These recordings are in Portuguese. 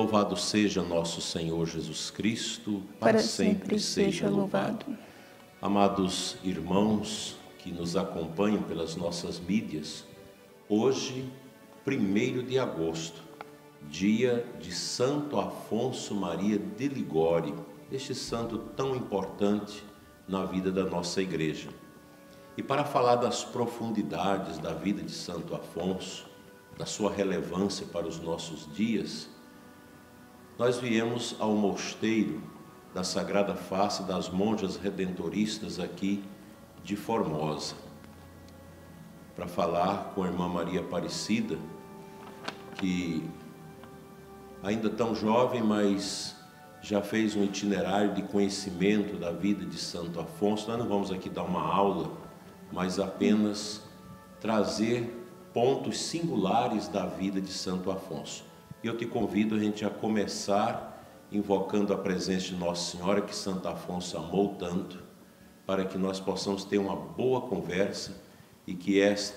Louvado seja nosso Senhor Jesus Cristo, para sempre seja louvado. Amados irmãos que nos acompanham pelas nossas mídias, hoje, 1º de agosto, dia de Santo Afonso Maria de Ligório, este santo tão importante na vida da nossa igreja. E para falar das profundidades da vida de Santo Afonso, da sua relevância para os nossos dias, nós viemos ao mosteiro da Sagrada Face das Monjas Redentoristas aqui de Formosa, para falar com a irmã Maria Aparecida, que ainda tão jovem, mas já fez um itinerário de conhecimento da vida de Santo Afonso. Nós não vamos aqui dar uma aula, mas apenas trazer pontos singulares da vida de Santo Afonso. E eu te convido a gente a começar invocando a presença de Nossa Senhora, que Santo Afonso amou tanto, para que nós possamos ter uma boa conversa e que esse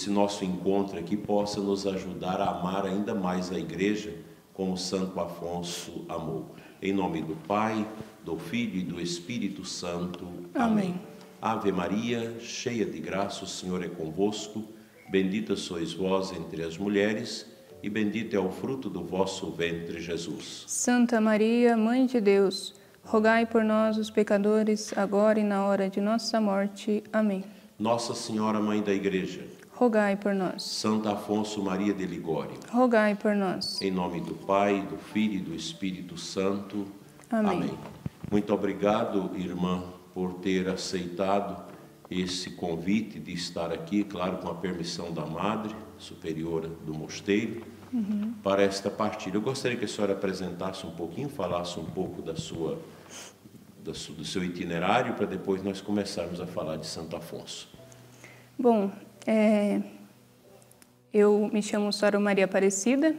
nosso encontro aqui possa nos ajudar a amar ainda mais a igreja como Santo Afonso amou. Em nome do Pai, do Filho e do Espírito Santo. Amém. Ave Maria, cheia de graça, o Senhor é convosco. Bendita sois vós entre as mulheres, e bendito é o fruto do vosso ventre, Jesus. Santa Maria, Mãe de Deus, rogai por nós, os pecadores, agora e na hora de nossa morte. Amém. Nossa Senhora, Mãe da Igreja, rogai por nós. Santo Afonso Maria de Ligório, rogai por nós. Em nome do Pai, do Filho e do Espírito Santo. Amém. Amém. Muito obrigado, irmã, por ter aceitado esse convite de estar aqui, claro, com a permissão da Madre Superiora do Mosteiro, para esta partilha. Eu gostaria que a senhora apresentasse um pouquinho, falasse um pouco do seu itinerário, para depois nós começarmos a falar de Santo Afonso. Bom, eu me chamo Sora Maria Aparecida,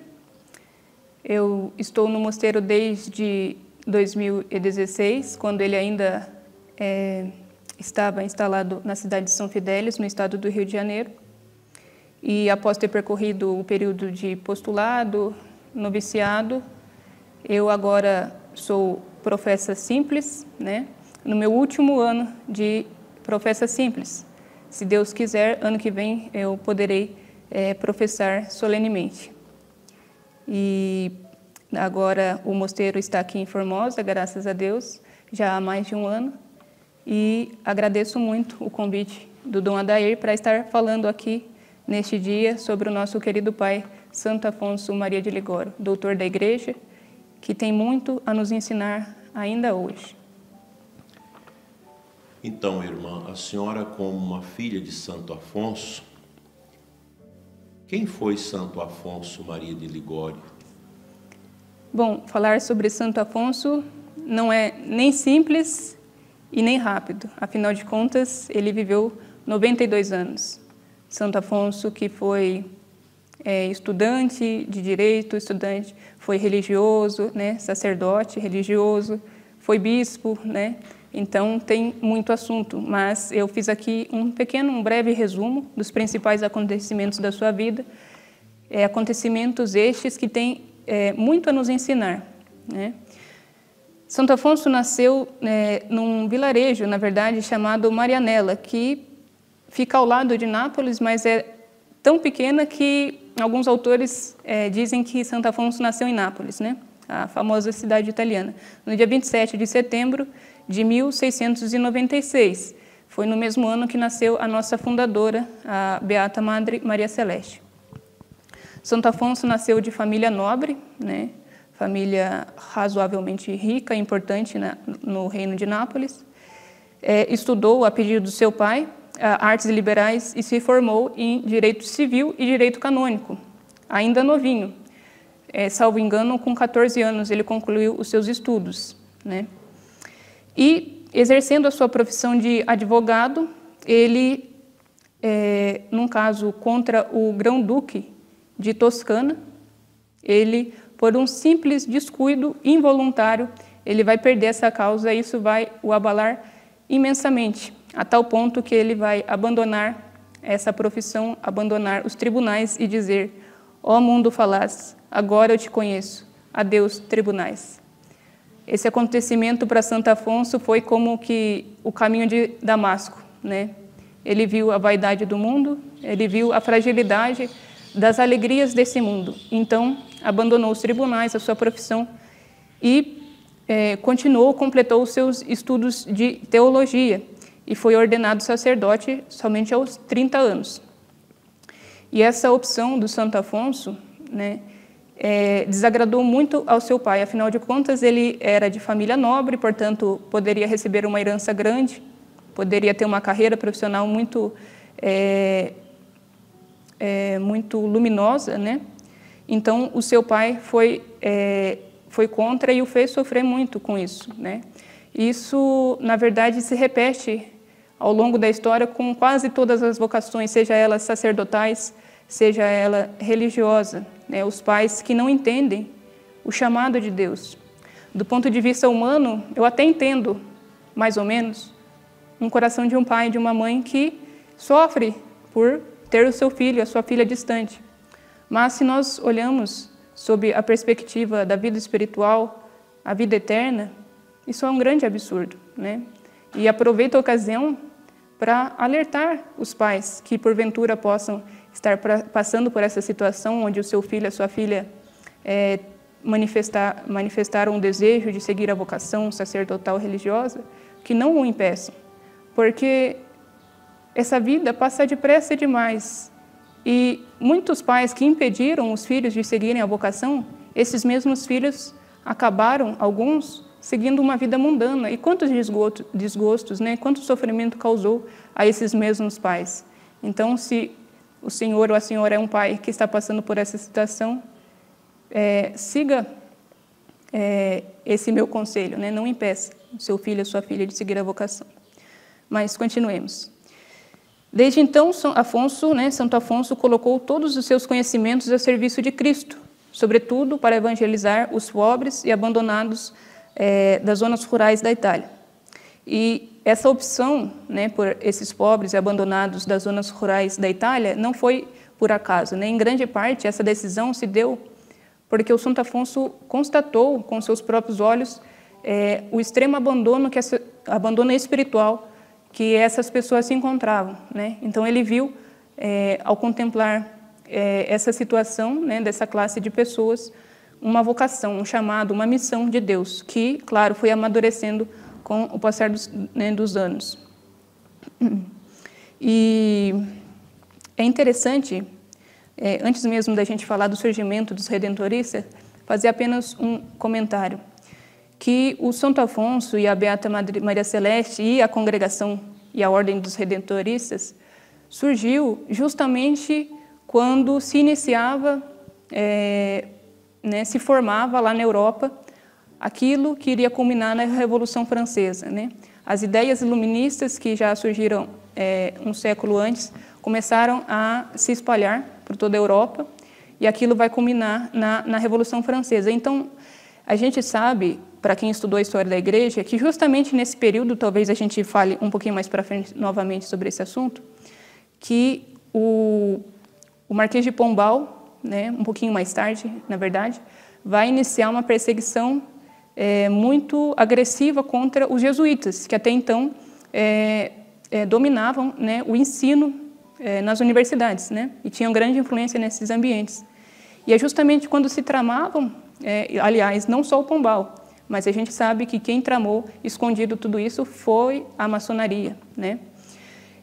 eu estou no mosteiro desde 2016, quando ele ainda estava instalado na cidade de São Fidélis, no estado do Rio de Janeiro. E após ter percorrido o período de postulado, noviciado, eu agora sou professa simples, né? No meu último ano de professa simples. Se Deus quiser, ano que vem eu poderei professar solenemente. E agora o mosteiro está aqui em Formosa, graças a Deus, já há mais de um ano. E agradeço muito o convite do Dom Adair para estar falando aqui neste dia sobre o nosso querido pai, Santo Afonso Maria de Ligório, doutor da Igreja, que tem muito a nos ensinar ainda hoje. Então, irmã, a senhora, como uma filha de Santo Afonso, quem foi Santo Afonso Maria de Ligório? Bom, falar sobre Santo Afonso não é nem simples e nem rápido. Afinal de contas, ele viveu 92 anos. Santo Afonso, que foi estudante de direito, foi religioso, né, sacerdote religioso, foi bispo, né? Então tem muito assunto, mas eu fiz aqui um breve resumo dos principais acontecimentos da sua vida, acontecimentos estes que têm muito a nos ensinar, né? Santo Afonso nasceu num vilarejo, na verdade, chamado Marianella, que fica ao lado de Nápoles, mas é tão pequena que alguns autores dizem que Santo Afonso nasceu em Nápoles, né? A famosa cidade italiana, no dia 27 de setembro de 1696. Foi no mesmo ano que nasceu a nossa fundadora, a Beata Madre Maria Celeste. Santo Afonso nasceu de família nobre, né? Família razoavelmente rica e importante no reino de Nápoles. Estudou, a pedido do seu pai, artes liberais e se formou em direito civil e direito canônico, ainda novinho. Salvo engano, com 14 anos ele concluiu os seus estudos, né? E, exercendo a sua profissão de advogado, ele, num caso contra o grão-duque de Toscana, ele, por um simples descuido involuntário, ele vai perder essa causa e isso vai o abalar imensamente, a tal ponto que ele vai abandonar essa profissão, abandonar os tribunais e dizer: ó mundo falaz, agora eu te conheço. Adeus, tribunais. Esse acontecimento para Santo Afonso foi como que o caminho de Damasco, né? Ele viu a vaidade do mundo, ele viu a fragilidade das alegrias desse mundo. Então, abandonou os tribunais, a sua profissão e completou os seus estudos de teologia e foi ordenado sacerdote somente aos 30 anos. E essa opção do Santo Afonso, né, desagradou muito ao seu pai. Afinal de contas, ele era de família nobre, portanto, poderia receber uma herança grande, poderia ter uma carreira profissional muito luminosa, né? Então, o seu pai foi contra e o fez sofrer muito com isso, né? Isso, na verdade, se repete ao longo da história com quase todas as vocações, seja elas sacerdotais, seja ela religiosa, né? Os pais que não entendem o chamado de Deus. Do ponto de vista humano, eu até entendo, mais ou menos, um coração de um pai e de uma mãe que sofre por ter o seu filho, a sua filha distante. Mas se nós olhamos sob a perspectiva da vida espiritual, a vida eterna, isso é um grande absurdo, né? E aproveito a ocasião para alertar os pais que porventura possam estar passando por essa situação onde o seu filho, a sua filha manifestaram um desejo de seguir a vocação sacerdotal religiosa, que não o impeçam, porque essa vida passa depressa demais. E muitos pais que impediram os filhos de seguirem a vocação, esses mesmos filhos acabaram, alguns, seguindo uma vida mundana. E quantos desgostos, né? Quanto sofrimento causou a esses mesmos pais. Então, se o senhor ou a senhora é um pai que está passando por essa situação, siga esse meu conselho, né? Não impeça o seu filho, a sua filha de seguir a vocação. Mas continuemos. Desde então, Santo Afonso colocou todos os seus conhecimentos a serviço de Cristo, sobretudo para evangelizar os pobres e abandonados das zonas rurais da Itália. E essa opção, né, por esses pobres e abandonados das zonas rurais da Itália não foi por acaso, né? Em grande parte, essa decisão se deu porque o Santo Afonso constatou com seus próprios olhos o extremo abandono espiritual que essas pessoas se encontravam, né? Então, ele viu, ao contemplar essa situação, né, dessa classe de pessoas, uma vocação, um chamado, uma missão de Deus, que, claro, foi amadurecendo com o passar dos anos. E é interessante, antes mesmo da gente falar do surgimento dos redentoristas, fazer apenas um comentário, que o Santo Afonso e a Beata Maria Celeste e a congregação e a Ordem dos Redentoristas surgiu justamente quando se iniciava, se formava lá na Europa aquilo que iria culminar na Revolução Francesa, né? As ideias iluministas que já surgiram um século antes começaram a se espalhar por toda a Europa e aquilo vai culminar na Revolução Francesa. Então, a gente sabe, para quem estudou a história da Igreja, que justamente nesse período, talvez a gente fale um pouquinho mais para frente novamente sobre esse assunto, que o Marquês de Pombal, né, um pouquinho mais tarde, na verdade, vai iniciar uma perseguição muito agressiva contra os jesuítas, que até então dominavam, né, o ensino nas universidades, né, e tinham grande influência nesses ambientes. E é justamente quando se tramavam, aliás, não só o Pombal, mas a gente sabe que quem tramou, escondido tudo isso, foi a maçonaria, né?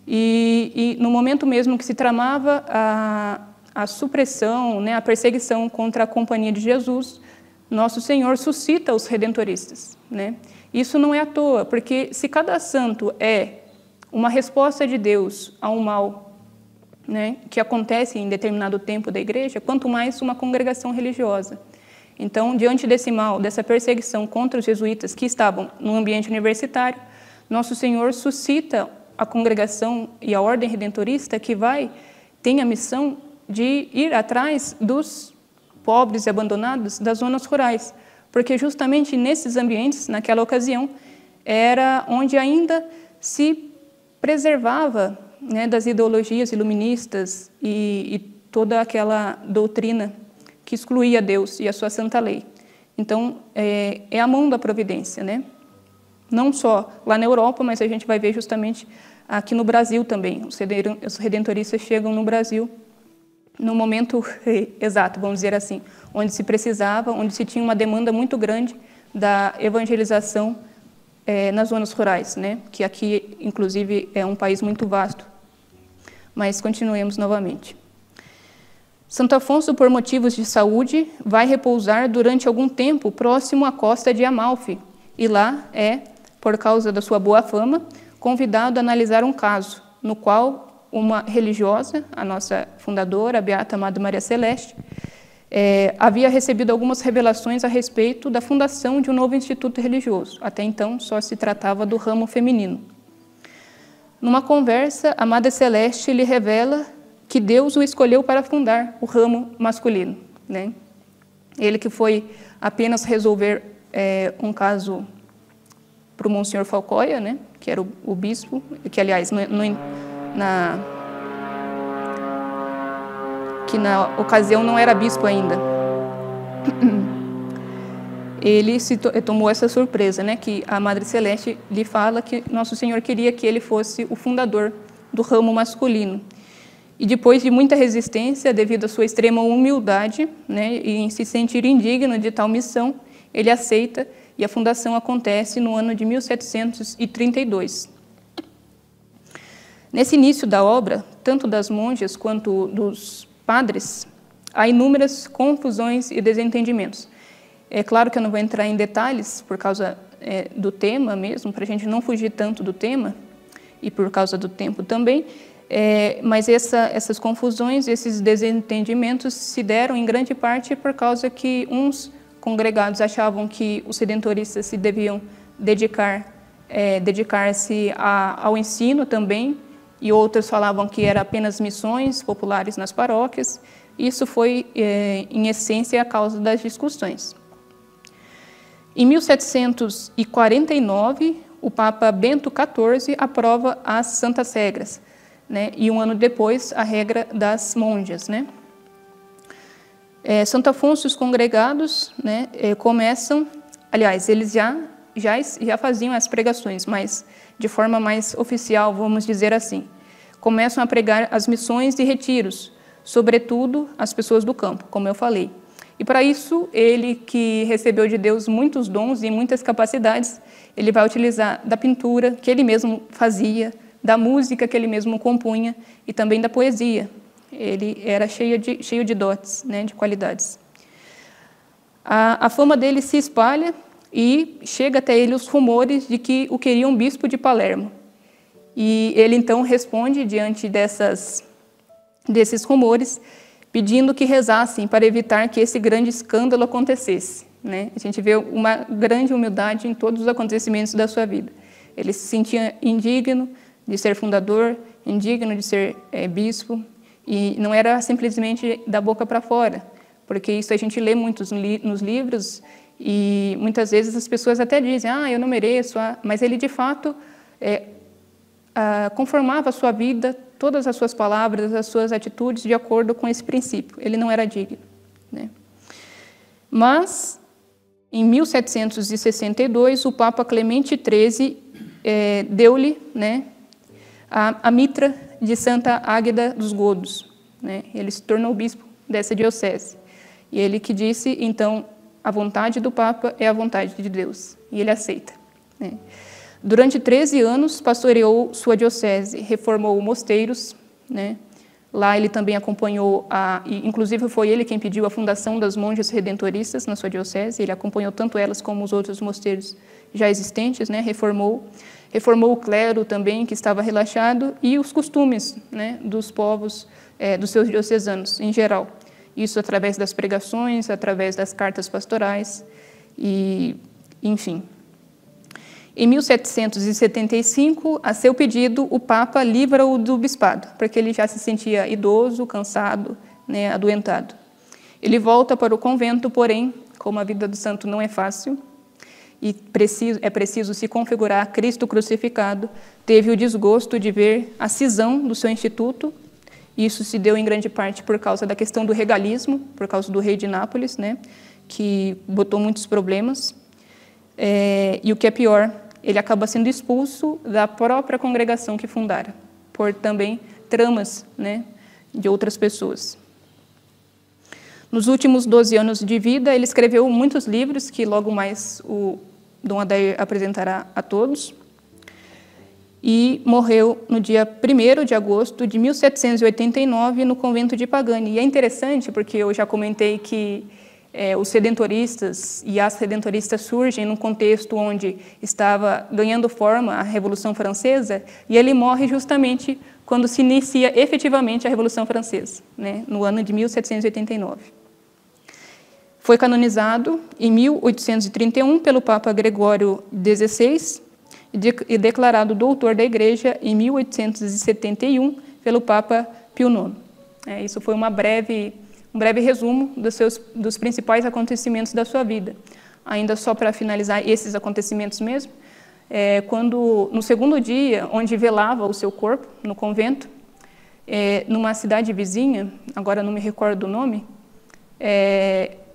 E no momento mesmo que se tramava a supressão, né, a perseguição contra a Companhia de Jesus, Nosso Senhor suscita os redentoristas, né? Isso não é à toa, porque se cada santo é uma resposta de Deus a um mal, né, que acontece em determinado tempo da igreja, quanto mais uma congregação religiosa. Então, diante desse mal, dessa perseguição contra os jesuítas que estavam no ambiente universitário, Nosso Senhor suscita a congregação e a ordem redentorista que tem a missão de ir atrás dos pobres e abandonados das zonas rurais, porque justamente nesses ambientes, naquela ocasião, era onde ainda se preservava, né, das ideologias iluministas e toda aquela doutrina que excluía Deus e a sua santa lei. Então, é a mão da providência, né? Não só lá na Europa, mas a gente vai ver justamente aqui no Brasil também. Os redentoristas chegam no Brasil no momento exato, vamos dizer assim, onde se precisava, onde se tinha uma demanda muito grande da evangelização nas zonas rurais, né? Que aqui, inclusive, é um país muito vasto. Mas continuemos novamente. Santo Afonso, por motivos de saúde, vai repousar durante algum tempo próximo à costa de Amalfi, e lá por causa da sua boa fama, convidado a analisar um caso, no qual uma religiosa, a nossa fundadora, a Beata Amada Maria Celeste, havia recebido algumas revelações a respeito da fundação de um novo instituto religioso. Até então, só se tratava do ramo feminino. Numa conversa, a Madre Celeste lhe revela que Deus o escolheu para fundar o ramo masculino, né? Ele que foi apenas resolver um caso para o Monsenhor Falcoia, né? Que era o bispo, que, aliás, na ocasião não era bispo ainda. Ele tomou essa surpresa, né? Que a Madre Celeste lhe fala que Nosso Senhor queria que ele fosse o fundador do ramo masculino. E depois de muita resistência, devido à sua extrema humildade, né, e em se sentir indigno de tal missão, ele aceita e a fundação acontece no ano de 1732. Nesse início da obra, tanto das monjas quanto dos padres, há inúmeras confusões e desentendimentos. É claro que eu não vou entrar em detalhes por causa do tema mesmo, para a gente não fugir tanto do tema, e por causa do tempo também, mas essas confusões, esses desentendimentos se deram em grande parte por causa que uns congregados achavam que os redentoristas se deviam dedicar-se ao ensino também, e outros falavam que era apenas missões populares nas paróquias. Isso foi, em essência, a causa das discussões. Em 1749, o Papa Bento XIV aprova as Santas Regras, né? E um ano depois, a regra das monjas, né? Santo Afonso e os congregados, né, começam, aliás, eles já faziam as pregações, mas de forma mais oficial, vamos dizer assim. Começam a pregar as missões e retiros, sobretudo as pessoas do campo, como eu falei. E para isso, ele que recebeu de Deus muitos dons e muitas capacidades, ele vai utilizar da pintura que ele mesmo fazia, da música que ele mesmo compunha e também da poesia. Ele era cheio de dotes, né, de qualidades. A fama dele se espalha e chega até ele os rumores de que o queriam bispo de Palermo. E ele então responde diante desses rumores, pedindo que rezassem para evitar que esse grande escândalo acontecesse, né? A gente vê uma grande humildade em todos os acontecimentos da sua vida. Ele se sentia indigno de ser fundador, indigno de ser bispo, e não era simplesmente da boca para fora, porque isso a gente lê muito nos livros, e muitas vezes as pessoas até dizem, eu não mereço, mas ele de fato conformava a sua vida, todas as suas palavras, as suas atitudes de acordo com esse princípio. Ele não era digno, né? Mas, em 1762, o Papa Clemente XIII deu-lhe, né, a mitra de Santa Águeda dos Godos, né? Ele se tornou bispo dessa diocese. E ele que disse, então, a vontade do Papa é a vontade de Deus. E ele aceita, né? Durante 13 anos, pastoreou sua diocese, reformou mosteiros, né? Lá ele também acompanhou, inclusive foi ele quem pediu a fundação das monjas redentoristas na sua diocese. Ele acompanhou tanto elas como os outros mosteiros já existentes, né? Reformou o clero também, que estava relaxado, e os costumes, né, dos povos, dos seus diocesanos em geral. Isso através das pregações, através das cartas pastorais, e enfim. Em 1775, a seu pedido, o Papa livra-o do bispado, porque ele já se sentia idoso, cansado, né, adoentado. Ele volta para o convento, porém, como a vida do santo não é fácil, e é preciso se configurar a Cristo crucificado, teve o desgosto de ver a cisão do seu instituto Isso se deu em grande parte por causa da questão do regalismo, por causa do rei de Nápoles, né, que botou muitos problemas. E o que é pior, ele acaba sendo expulso da própria congregação que fundara, por também tramas, né, de outras pessoas. Nos últimos 12 anos de vida, ele escreveu muitos livros, que logo mais o Dom Adair apresentará a todos, e morreu no dia 1º de agosto de 1789, no convento de Pagani. E é interessante, porque eu já comentei que os redentoristas e as redentoristas surgem num contexto onde estava ganhando forma a Revolução Francesa, e ele morre justamente quando se inicia efetivamente a Revolução Francesa, né, no ano de 1789. Foi canonizado em 1831 pelo Papa Gregório XVI e declarado doutor da Igreja em 1871 pelo Papa Pio IX. Isso foi um breve resumo dos principais acontecimentos da sua vida. Ainda só para finalizar esses acontecimentos mesmo, quando no segundo dia, onde velava o seu corpo, no convento, numa cidade vizinha, agora não me recordo o nome,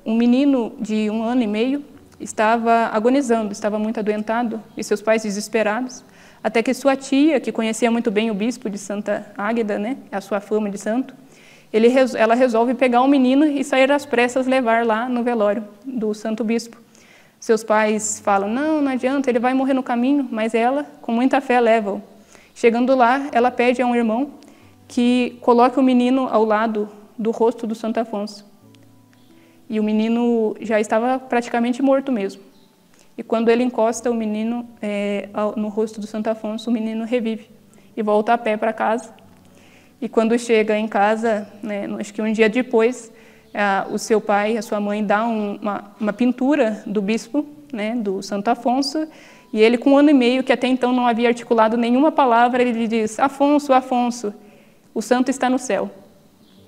um menino de 1 ano e meio estava agonizando, estava muito adoentado, e seus pais desesperados, até que sua tia, que conhecia muito bem o bispo de Santa Águeda, né, a sua fama de santo, ela resolve pegar o menino e sair às pressas levar lá no velório do santo bispo. Seus pais falam, não adianta, ele vai morrer no caminho, mas ela, com muita fé, leva-o. Chegando lá, ela pede a um irmão que coloque o menino ao lado do rosto do Santo Afonso. E o menino já estava praticamente morto mesmo. E quando ele encosta o menino no rosto do Santo Afonso, o menino revive e volta a pé para casa. E quando chega em casa, né, acho que um dia depois, o seu pai, a sua mãe, dá uma pintura do bispo, né, do Santo Afonso, e ele, com 1 ano e meio, que até então não havia articulado nenhuma palavra, ele diz, Afonso, Afonso, o santo está no céu.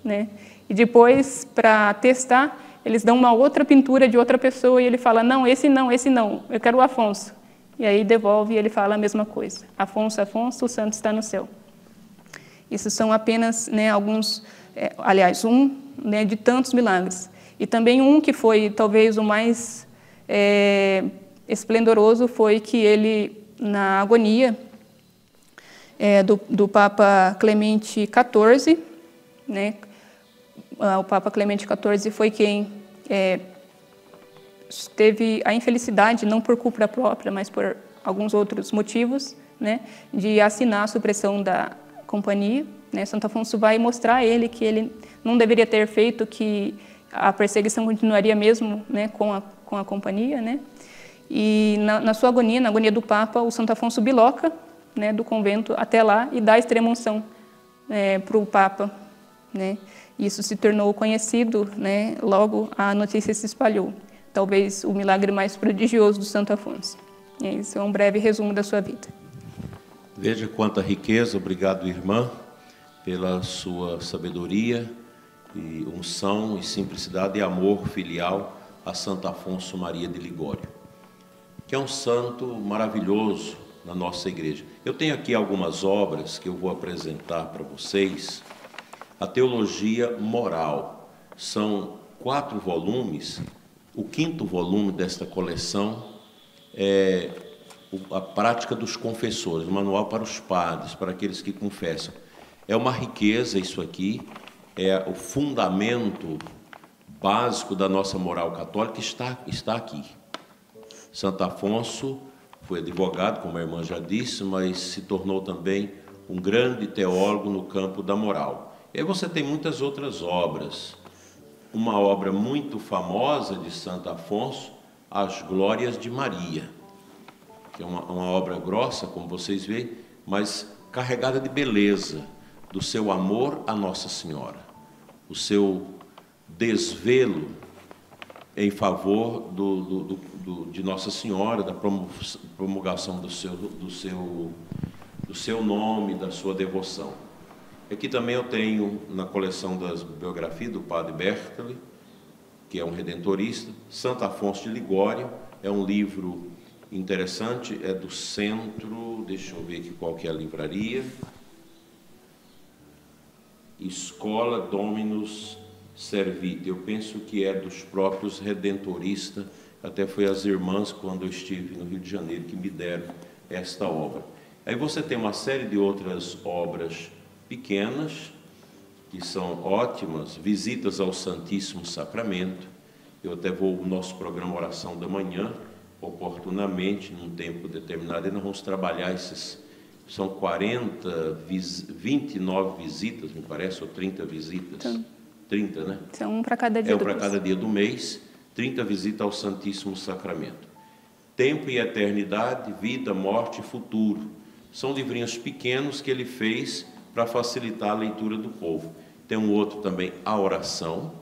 Né? E depois, para testar, eles dão uma outra pintura de outra pessoa e ele fala, não, esse não, eu quero o Afonso. E aí devolve e ele fala a mesma coisa. Afonso, Afonso, o santo está no céu. Isso são apenas, né, alguns, aliás, né, de tantos milagres. E também um que foi talvez o mais esplendoroso foi que ele, na agonia do Papa Clemente XIV, né, o Papa Clemente XIV foi quem teve a infelicidade, não por culpa própria, mas por alguns outros motivos, né, de assinar a supressão da companhia. Né? Santo Afonso vai mostrar a ele que ele não deveria ter feito, que a perseguição continuaria mesmo, né, com a companhia. Né? E na sua agonia, na agonia do Papa, o Santo Afonso biloca, né, do convento até lá e dá a extrema-unção para o Papa. Né? Isso se tornou conhecido, né, logo a notícia se espalhou. Talvez o milagre mais prodigioso do Santo Afonso. E isso é um breve resumo da sua vida. Veja quanta riqueza, obrigado, irmã, pela sua sabedoria e unção e simplicidade e amor filial a Santo Afonso Maria de Ligório, que é um santo maravilhoso na nossa igreja. Eu tenho aqui algumas obras que eu vou apresentar para vocês. A Teologia Moral, são 4 volumes, o 5º volume desta coleção é a Prática dos Confessores, o manual para os padres, para aqueles que confessam. É uma riqueza isso aqui, é o fundamento básico da nossa moral católica, está aqui. Santo Afonso foi advogado, como a irmã já disse, mas se tornou também um grande teólogo no campo da moral. E aí você tem muitas outras obras. Uma obra muito famosa de Santo Afonso, As Glórias de Maria, que é uma obra grossa, como vocês veem, mas carregada de beleza, do seu amor a Nossa Senhora, o seu desvelo em favor de Nossa Senhora, da promulgação do seu nome, da sua devoção. Aqui também eu tenho, na coleção das biografias do Padre Bertoli, que é um redentorista, Santo Afonso de Ligório, é um livro interessante, é do centro, deixa eu ver aqui qual que é a livraria. Escola Dominus Servite. Eu penso que é dos próprios redentoristas, até foi as irmãs, quando eu estive no Rio de Janeiro, que me deram esta obra. Aí você tem uma série de outras obras pequenas, que são ótimas, visitas ao Santíssimo Sacramento. Eu até vou, o nosso programa Oração da Manhã, oportunamente, num tempo determinado, e nós vamos trabalhar esses, são 29 visitas, me parece, ou 30 visitas. Então, 30, né? São um para cada dia do mês. É um para cada dia do mês, 30 visitas ao Santíssimo Sacramento. Tempo e Eternidade, Vida, Morte e Futuro. São livrinhos pequenos que ele fez para facilitar a leitura do povo. Tem um outro também, A Oração,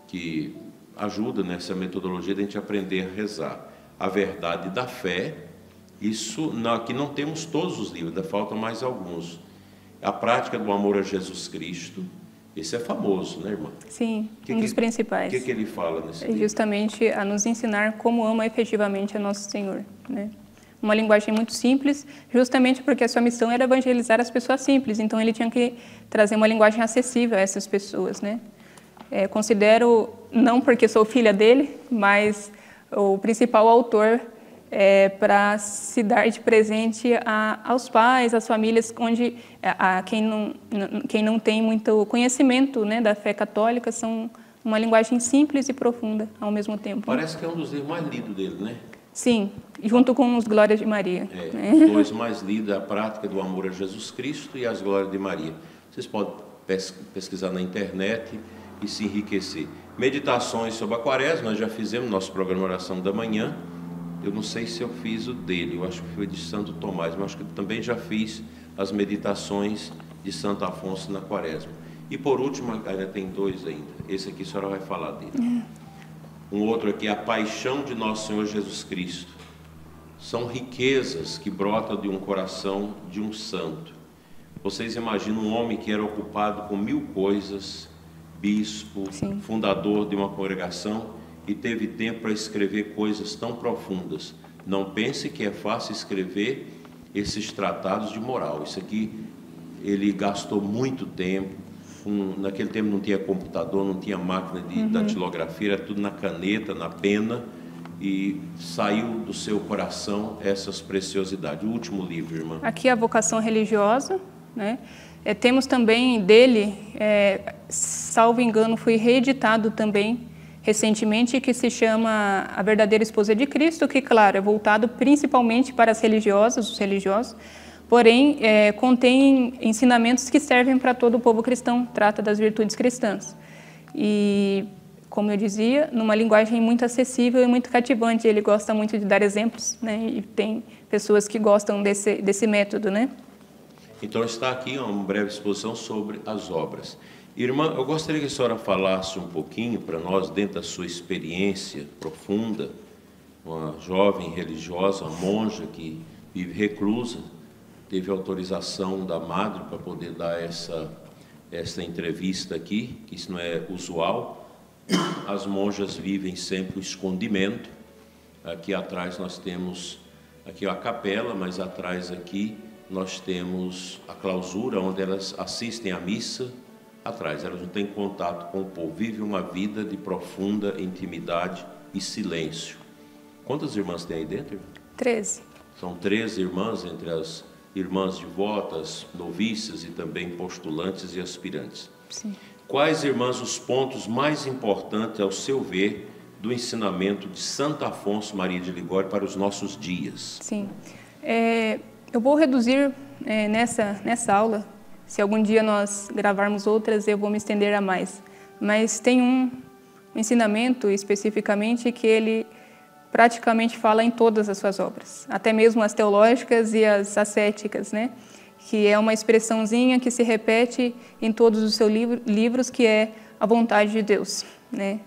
que ajuda nessa metodologia de a gente aprender a rezar. A Verdade da Fé, isso aqui não temos todos os livros, ainda faltam mais alguns. A Prática do Amor a Jesus Cristo, esse é famoso, né, irmã? Sim, um dos principais. O que ele fala nesse livro? Justamente a nos ensinar como ama efetivamente a Nosso Senhor, né? Uma linguagem muito simples, justamente porque a sua missão era evangelizar as pessoas simples, então ele tinha que trazer uma linguagem acessível a essas pessoas, né? Considero, não porque sou filha dele, mas o principal autor para se dar de presente aos pais, às famílias, onde quem não tem muito conhecimento, né, da fé católica, são uma linguagem simples e profunda ao mesmo tempo. Parece que é um dos livros mais lidos dele, né? Sim, junto com os Glórias de Maria. Os dois mais lidos, A Prática do Amor a Jesus Cristo e As Glórias de Maria. Vocês podem pesquisar na internet e se enriquecer. Meditações sobre a Quaresma, nós já fizemos nosso programa Oração da Manhã. Eu não sei se eu fiz o dele, eu acho que foi de Santo Tomás, mas acho que também já fiz as meditações de Santo Afonso na Quaresma. E por último, ainda tem dois ainda. Esse aqui a senhora vai falar dele. Um outro aqui, A Paixão de Nosso Senhor Jesus Cristo. São riquezas que brotam de um coração de um santo. Vocês imaginam um homem que era ocupado com 1000 coisas, bispo, sim, fundador de uma congregação, e teve tempo para escrever coisas tão profundas. Não pense que é fácil escrever esses tratados de moral. Isso aqui, ele gastou muito tempo. Naquele tempo não tinha computador, não tinha máquina de datilografia, era tudo na caneta, na pena, e saiu do seu coração essas preciosidades. O último livro, irmã. Aqui a vocação religiosa, né? Temos também dele, salvo engano, foi reeditado também recentemente, que se chama A Verdadeira Esposa de Cristo, que, claro, é voltado principalmente para as religiosas, os religiosos, porém, contém ensinamentos que servem para todo o povo cristão, trata das virtudes cristãs. E, como eu dizia, numa linguagem muito acessível e muito cativante. Ele gosta muito de dar exemplos, né? E tem pessoas que gostam desse método, né? Então, está aqui uma breve exposição sobre as obras. Irmã, eu gostaria que a senhora falasse um pouquinho para nós, dentro da sua experiência profunda, uma jovem religiosa, uma monja que vive reclusa, teve autorização da madre para poder dar essa entrevista aqui, que isso não é usual. As monjas vivem sempre o escondimento. Aqui atrás nós temos aqui a capela, mas atrás aqui nós temos a clausura, onde elas assistem à missa. Atrás, elas não têm contato com o povo, vivem uma vida de profunda intimidade e silêncio. Quantas irmãs tem aí dentro? 13. São 13 irmãs, entre as irmãs devotas, noviças e também postulantes e aspirantes. Sim. Quais, irmãs, os pontos mais importantes, ao seu ver, do ensinamento de Santo Afonso Maria de Ligório para os nossos dias? Sim. Eu vou reduzir nessa aula. Se algum dia nós gravarmos outras, eu vou me estender a mais. Mas tem um ensinamento especificamente que ele praticamente fala em todas as suas obras, até mesmo as teológicas e as ascéticas, né? Que é uma expressãozinha que se repete em todos os seus livros, que é a vontade de Deus, né?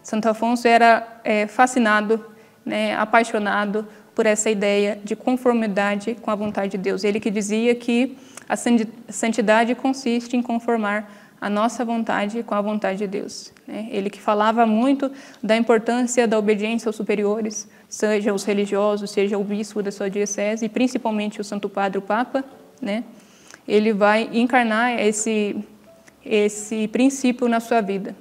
Santo Afonso era fascinado, né, apaixonado por essa ideia de conformidade com a vontade de Deus. Ele que dizia que a santidade consiste em conformar a nossa vontade com a vontade de Deus, né? Ele que falava muito da importância da obediência aos superiores, seja os religiosos, seja o bispo da sua diocese, e principalmente o Santo Padre, o Papa, né? Ele vai encarnar esse princípio na sua vida.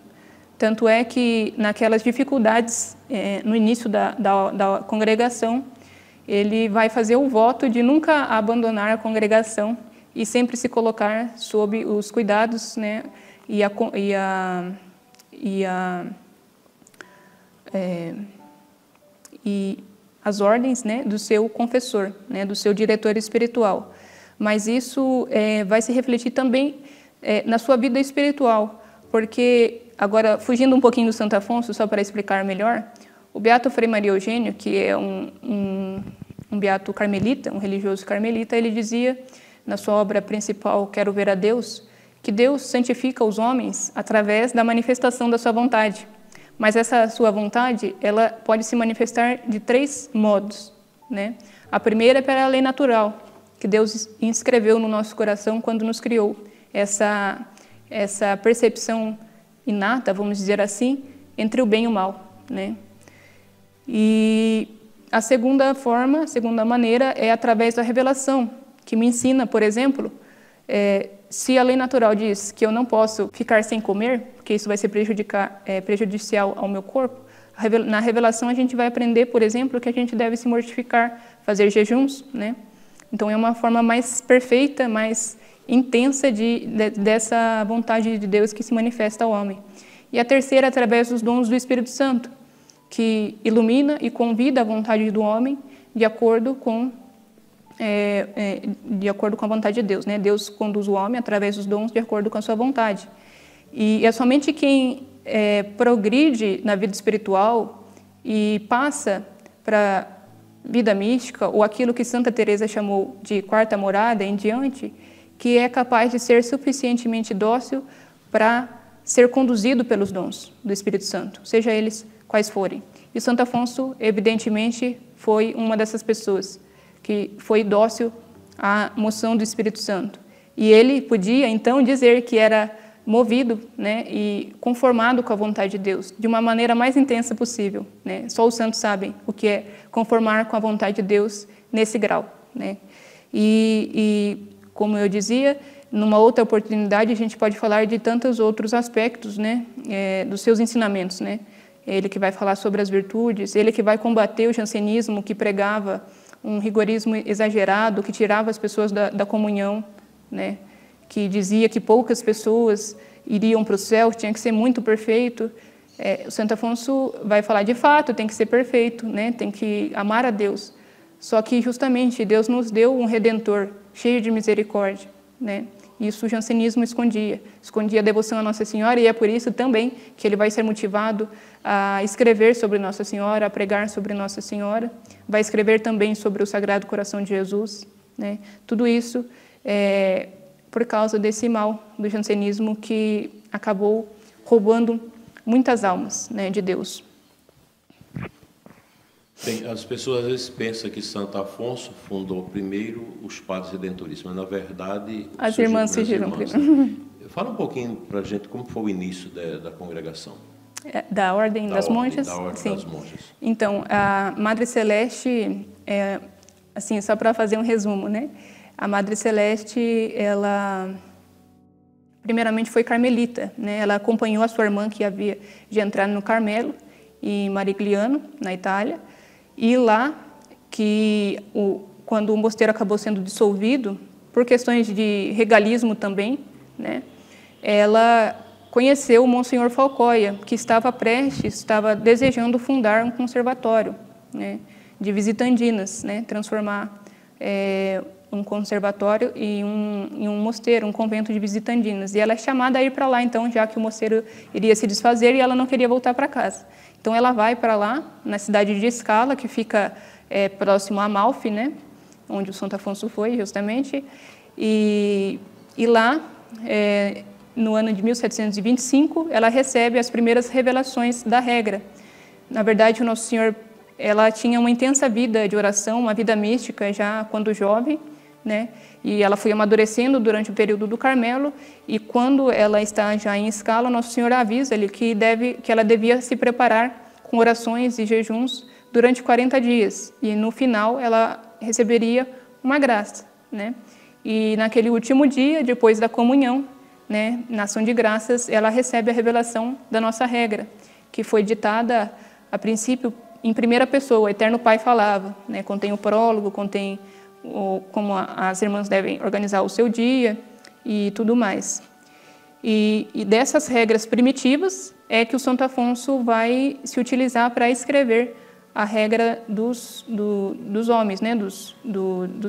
Tanto é que naquelas dificuldades, no início da congregação, ele vai fazer o voto de nunca abandonar a congregação e sempre se colocar sob os cuidados, né, e as ordens, né, do seu confessor, né, do seu diretor espiritual. Mas isso vai se refletir também na sua vida espiritual, porque, agora, fugindo um pouquinho do Santo Afonso, só para explicar melhor, o Beato Frei Maria Eugênio, que é um beato carmelita, um religioso carmelita, ele dizia, na sua obra principal, Quero Ver a Deus, que Deus santifica os homens através da manifestação da sua vontade. Mas essa sua vontade, ela pode se manifestar de 3 modos, né? A primeira é pela lei natural, que Deus inscreveu no nosso coração quando nos criou. Essa percepção inata, vamos dizer assim, entre o bem e o mal, né? E a segunda forma, a segunda maneira é através da revelação, que me ensina, por exemplo, se a lei natural diz que eu não posso ficar sem comer, porque isso vai ser prejudicial ao meu corpo, na revelação a gente vai aprender, por exemplo, que a gente deve se mortificar, fazer jejuns, né? Então é uma forma mais perfeita, mais intensa dessa vontade de Deus que se manifesta ao homem. E a terceira, através dos dons do Espírito Santo, que ilumina e convida a vontade do homem de acordo com a vontade de Deus, né? Deus conduz o homem através dos dons de acordo com a sua vontade. E é somente quem progride na vida espiritual e passa para a vida mística, ou aquilo que Santa Teresa chamou de quarta morada em diante, que é capaz de ser suficientemente dócil para ser conduzido pelos dons do Espírito Santo, seja eles quais forem. E Santo Afonso, evidentemente, foi uma dessas pessoas que foi dócil à moção do Espírito Santo. E ele podia, então, dizer que era movido, né, e conformado com a vontade de Deus, de uma maneira mais intensa possível, né? Só os santos sabem o que é conformar com a vontade de Deus nesse grau, né? E como eu dizia, numa outra oportunidade a gente pode falar de tantos outros aspectos, né, dos seus ensinamentos, né? Ele que vai falar sobre as virtudes, ele que vai combater o jansenismo, que pregava um rigorismo exagerado, que tirava as pessoas da comunhão, né? Que dizia que poucas pessoas iriam para o céu, tinha que ser muito perfeito. O Santo Afonso vai falar, de fato, tem que ser perfeito, né? Tem que amar a Deus. Só que, justamente, Deus nos deu um Redentor cheio de misericórdia, né? Isso o jansenismo escondia a devoção a Nossa Senhora, e é por isso também que ele vai ser motivado a escrever sobre Nossa Senhora, a pregar sobre Nossa Senhora, vai escrever também sobre o Sagrado Coração de Jesus, né? Tudo isso por causa desse mal do jansenismo que acabou roubando muitas almas, né, de Deus. Bem, as pessoas às vezes pensam que Santo Afonso fundou primeiro os Padres Redentoristas, mas na verdade as irmãs surgiram primeiro. Fala um pouquinho para a gente como foi o início da congregação. Da Ordem das Monjas? Da Ordem das Monjas. Então, a Madre Celeste, assim, só para fazer um resumo, né? A Madre Celeste, ela primeiramente foi carmelita, né? Ela acompanhou a sua irmã que havia de entrar no Carmelo, em Marigliano, na Itália, e lá, quando o mosteiro acabou sendo dissolvido, por questões de regalismo também, né? Ela conheceu o Monsenhor Falcoia, que estava desejando fundar um conservatório, né, de visitandinas, né, transformar um conservatório em um mosteiro, um convento de visitandinas. E ela é chamada a ir para lá, então, já que o mosteiro iria se desfazer e ela não queria voltar para casa. Então, ela vai para lá, na cidade de Scala, que fica próximo a Amalfi, né, onde o Santo Afonso foi, justamente, e lá, no ano de 1725, ela recebe as primeiras revelações da regra. Na verdade, o Nosso Senhor, ela tinha uma intensa vida de oração, uma vida mística já quando jovem, né? E ela foi amadurecendo durante o período do Carmelo, e quando ela está já em Scala, Nosso Senhor avisa-lhe que ela devia se preparar com orações e jejuns durante 40 dias, e no final ela receberia uma graça, né? E naquele último dia, depois da comunhão, né, na ação de graças, ela recebe a revelação da nossa regra, que foi ditada, a princípio, em primeira pessoa. O Eterno Pai falava, né, contém o prólogo, contém como as irmãs devem organizar o seu dia e tudo mais. E dessas regras primitivas é que o Santo Afonso vai se utilizar para escrever a regra dos homens, né, dos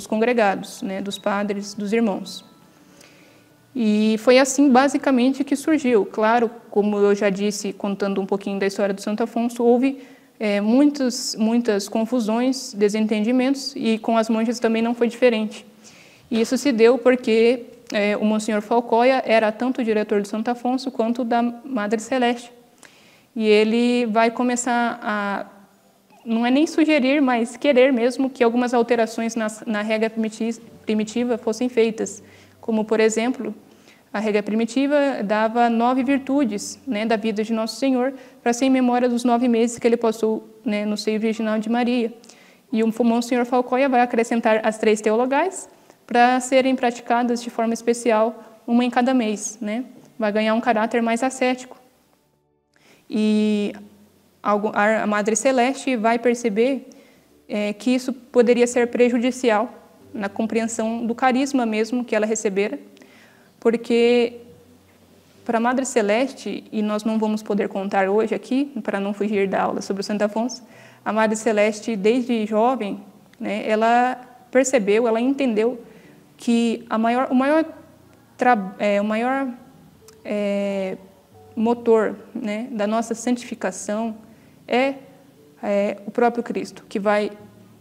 congregados, né, dos padres, dos irmãos. E foi assim, basicamente, que surgiu. Claro, como eu já disse, contando um pouquinho da história do Santo Afonso, houve muitas confusões, desentendimentos, e com as monjas também não foi diferente. E isso se deu porque o Monsenhor Falcoia era tanto o diretor do Santo Afonso quanto da Madre Celeste. E ele vai começar a, não é nem sugerir, mas querer mesmo que algumas alterações na regra primitiva fossem feitas. Como, por exemplo, a regra primitiva dava 9 virtudes, né, da vida de Nosso Senhor, para ser em memória dos 9 meses que ele passou, né, no seio virginal de Maria. E o Monsenhor Falcoia vai acrescentar as 3 teologais para serem praticadas de forma especial, uma em cada mês, né? Vai ganhar um caráter mais ascético. E a Madre Celeste vai perceber que isso poderia ser prejudicial na compreensão do carisma mesmo que ela recebera, porque para a Madre Celeste, e nós não vamos poder contar hoje aqui, para não fugir da aula sobre o Santo Afonso, a Madre Celeste, desde jovem, né, ela percebeu, ela entendeu que o maior motor, né, da nossa santificação é o próprio Cristo, que vai,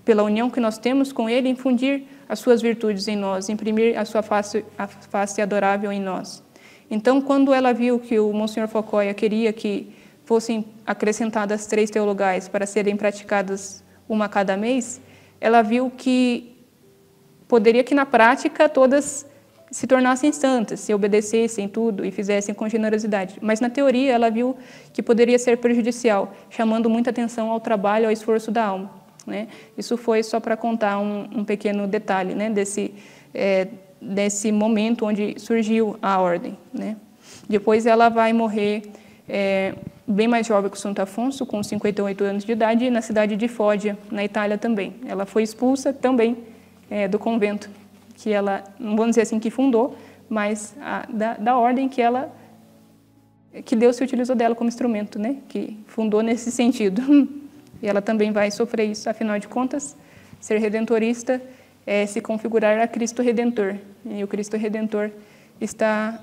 pela união que nós temos com Ele, infundir as suas virtudes em nós, imprimir a sua face adorável em nós. Então, quando ela viu que o Monsenhor Falcoia queria que fossem acrescentadas 3 teologais para serem praticadas uma a cada mês, ela viu que poderia que na prática todas se tornassem santas, se obedecessem tudo e fizessem com generosidade. Mas na teoria ela viu que poderia ser prejudicial, chamando muita atenção ao trabalho, ao esforço da alma, né? Isso foi só para contar um pequeno detalhe, né, desse momento onde surgiu a ordem, né? Depois ela vai morrer bem mais jovem que o Santo Afonso, com 58 anos de idade, na cidade de Foggia, na Itália também. Ela foi expulsa também do convento, que ela, não vamos dizer assim que fundou, mas da ordem que Deus se utilizou dela como instrumento, né? Que fundou nesse sentido. E ela também vai sofrer isso, afinal de contas, ser redentorista é se configurar a Cristo Redentor. E o Cristo Redentor está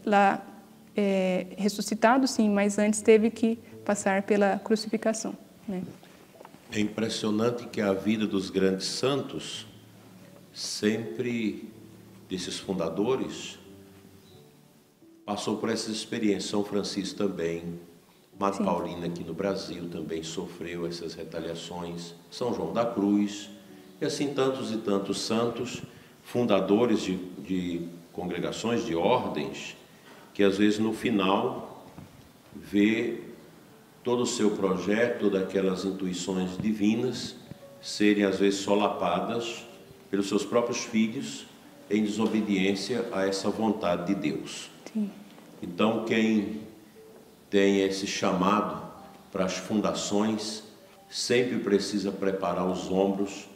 lá ressuscitado, sim, mas antes teve que passar pela crucificação, né? É impressionante que a vida dos grandes santos, sempre desses fundadores, passou por essas experiências. São Francisco também, Madre Paulina aqui no Brasil também sofreu essas retaliações, São João da Cruz, e assim tantos e tantos santos, fundadores de congregações, de ordens, que às vezes no final vê todo o seu projeto, todas aquelas intuições divinas serem às vezes solapadas pelos seus próprios filhos em desobediência a essa vontade de Deus. Sim. Então, quem tem esse chamado para as fundações sempre precisa preparar os ombros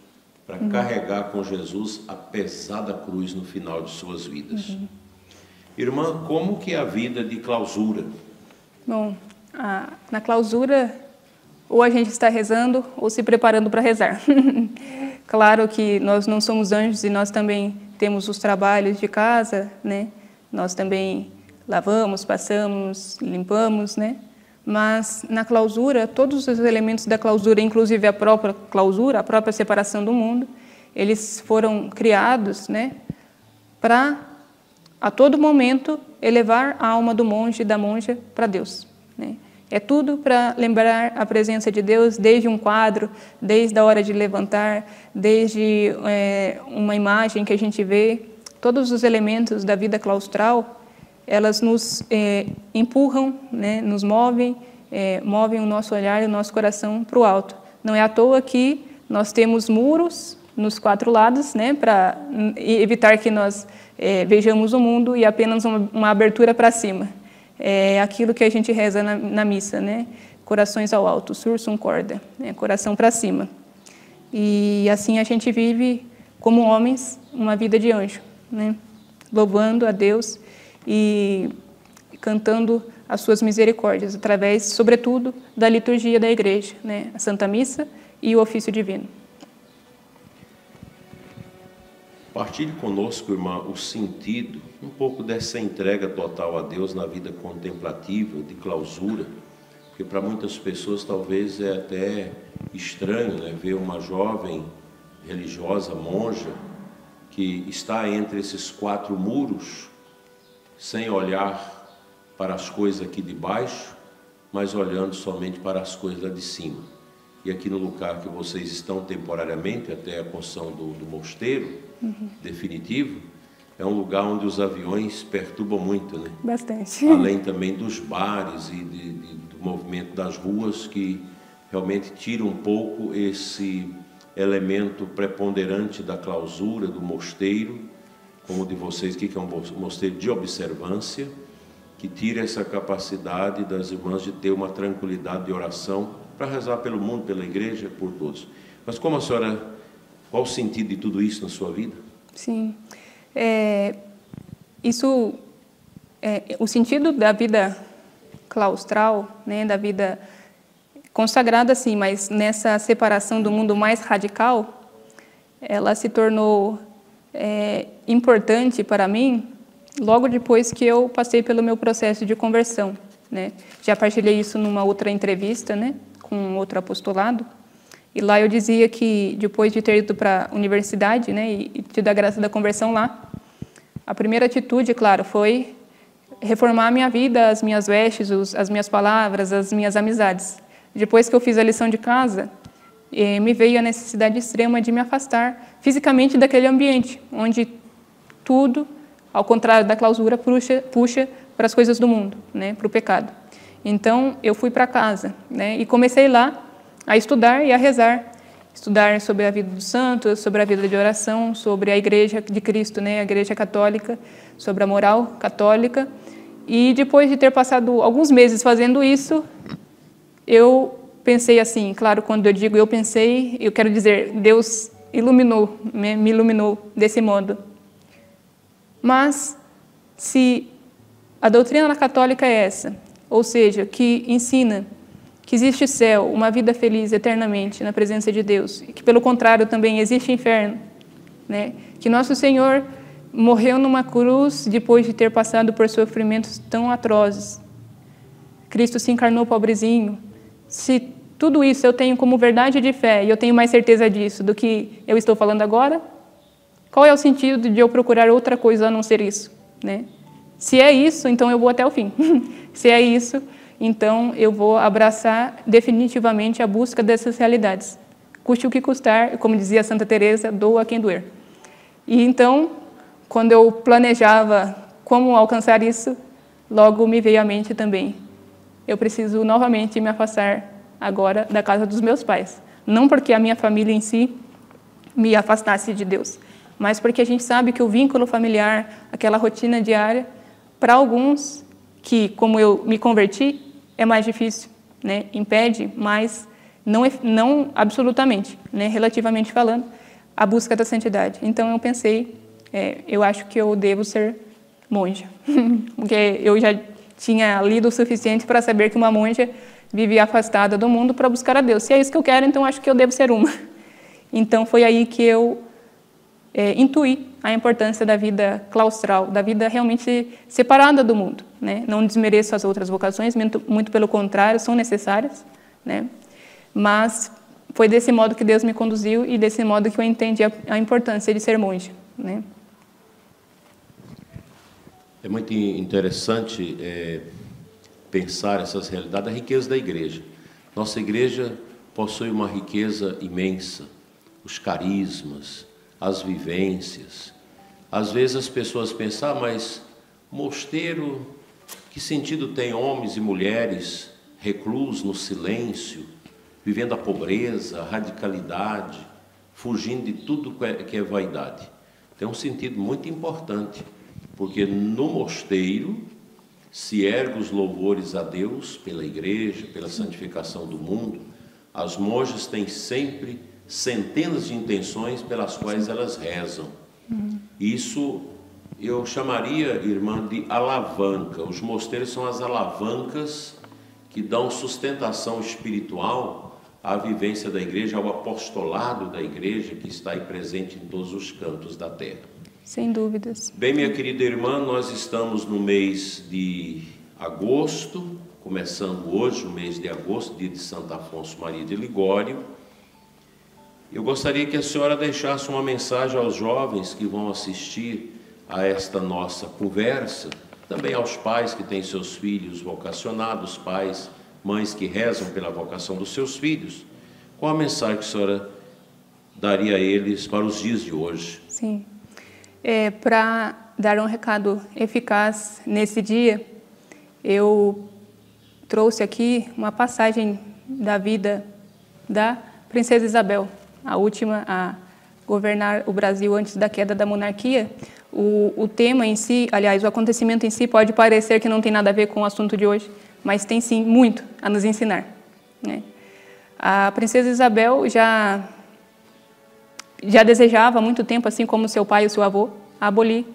para carregar com Jesus a pesada cruz no final de suas vidas. Irmã, como que é a vida de clausura? Bom, na clausura, ou a gente está rezando ou se preparando para rezar. Claro que nós não somos anjos e nós também temos os trabalhos de casa, né? Nós também lavamos, passamos, limpamos, né? Mas na clausura, todos os elementos da clausura, inclusive a própria clausura, a própria separação do mundo, eles foram criados, né, para a todo momento elevar a alma do monge e da monja para Deus, né? É tudo para lembrar a presença de Deus, desde um quadro, desde a hora de levantar, desde uma imagem que a gente vê. Todos os elementos da vida claustral, elas nos empurram, né, nos movem, movem o nosso olhar e o nosso coração para o alto. Não é à toa que nós temos muros nos 4 lados, né, para evitar que nós vejamos o mundo e apenas uma abertura para cima. É aquilo que a gente reza na missa, né? Corações ao alto, sursum corda, né? Coração para cima. E assim a gente vive como homens uma vida de anjo, né? Louvando a Deus e cantando as suas misericórdias através, sobretudo, da liturgia da igreja, né? A Santa Missa e o ofício divino. Partilhe conosco, irmã, o sentido, um pouco dessa entrega total a Deus na vida contemplativa, de clausura, porque para muitas pessoas talvez é até estranho, né, ver uma jovem religiosa, monja, que está entre esses 4 muros, sem olhar para as coisas aqui de baixo, mas olhando somente para as coisas lá de cima. E aqui no lugar que vocês estão temporariamente, até a construção do mosteiro, definitivo, é um lugar onde os aviões perturbam muito, né? Bastante. Além também dos bares e do movimento das ruas, que realmente tira um pouco esse elemento preponderante da clausura do mosteiro, como o de vocês, que é um mosteiro de observância, que tira essa capacidade das irmãs de ter uma tranquilidade de oração para rezar pelo mundo, pela igreja, por todos. Mas como a senhora, qual o sentido de tudo isso na sua vida? Sim, o sentido da vida claustral, né, da vida consagrada, sim, mas nessa separação do mundo mais radical, ela se tornou importante para mim logo depois que eu passei pelo meu processo de conversão, né? Já partilhei isso numa outra entrevista, né, com outro apostolado, e lá eu dizia que depois de ter ido para a universidade, né, e tido a graça da conversão lá, a primeira atitude, claro, foi reformar a minha vida, as minhas vestes, as minhas palavras, as minhas amizades. Depois que eu fiz a lição de casa, me veio a necessidade extrema de me afastar fisicamente daquele ambiente, onde tudo, ao contrário da clausura, puxa para as coisas do mundo, né, para o pecado. Então, eu fui para casa, né, e comecei lá a estudar e a rezar. Estudar sobre a vida dos santos, sobre a vida de oração, sobre a Igreja de Cristo, né, a Igreja Católica, sobre a moral católica. E depois de ter passado alguns meses fazendo isso, eu pensei assim, claro, quando eu digo eu pensei, eu quero dizer, Deus iluminou, né, me iluminou desse modo. Mas, se a doutrina católica é essa, ou seja, que ensina que existe céu, uma vida feliz eternamente na presença de Deus, e que, pelo contrário, também existe inferno, né? Que Nosso Senhor morreu numa cruz depois de ter passado por sofrimentos tão atrozes. Cristo se encarnou pobrezinho. Se tudo isso eu tenho como verdade de fé, e eu tenho mais certeza disso do que eu estou falando agora, qual é o sentido de eu procurar outra coisa a não ser isso, né? Se é isso, então eu vou até o fim. Se é isso, então eu vou abraçar definitivamente a busca dessas realidades. Custe o que custar, como dizia Santa Teresa, doa a quem doer. E então, quando eu planejava como alcançar isso, logo me veio à mente também: eu preciso novamente me afastar agora da casa dos meus pais. Não porque a minha família em si me afastasse de Deus, mas porque a gente sabe que o vínculo familiar, aquela rotina diária, para alguns que, como eu me converti, é mais difícil, né? Impede, mas não absolutamente, né? Relativamente falando, a busca da santidade. Então eu pensei, eu acho que eu devo ser monja, porque eu já tinha lido o suficiente para saber que uma monja vivia afastada do mundo para buscar a Deus. Se é isso que eu quero, então acho que eu devo ser uma. Então foi aí que eu intuí a importância da vida claustral, da vida realmente separada do mundo, né? Não desmereço as outras vocações, muito pelo contrário, são necessárias, né? Mas foi desse modo que Deus me conduziu e desse modo que eu entendi a importância de ser monja, né? É muito interessante pensar essas realidades, a riqueza da igreja. Nossa igreja possui uma riqueza imensa, os carismas, as vivências. Às vezes as pessoas pensam, mas mosteiro, que sentido tem homens e mulheres reclusos no silêncio, vivendo a pobreza, a radicalidade? fugindo de tudo que é vaidade. Tem um sentido muito importante, porque no mosteiro se ergue os louvores a Deus pela igreja, pela santificação do mundo. As monjas têm sempre centenas de intenções pelas quais elas rezam. Isso eu chamaria, irmã, de alavanca. Os mosteiros são as alavancas que dão sustentação espiritual à vivência da igreja, ao apostolado da igreja que está aí presente em todos os cantos da terra. Sem dúvidas. Bem, minha querida irmã, nós estamos no mês de agosto, começando hoje o mês de agosto, dia de Santo Afonso Maria de Ligório. Eu gostaria que a senhora deixasse uma mensagem aos jovens que vão assistir a esta nossa conversa, também aos pais que têm seus filhos vocacionados, pais, mães que rezam pela vocação dos seus filhos. Qual a mensagem que a senhora daria a eles para os dias de hoje? Sim. Para dar um recado eficaz nesse dia, eu trouxe aqui uma passagem da vida da Princesa Isabel, a última a governar o Brasil antes da queda da monarquia. O tema em si, aliás, o acontecimento em si pode parecer que não tem nada a ver com o assunto de hoje, mas tem sim muito a nos ensinar, né? A Princesa Isabel já desejava há muito tempo, assim como seu pai e o seu avô, abolir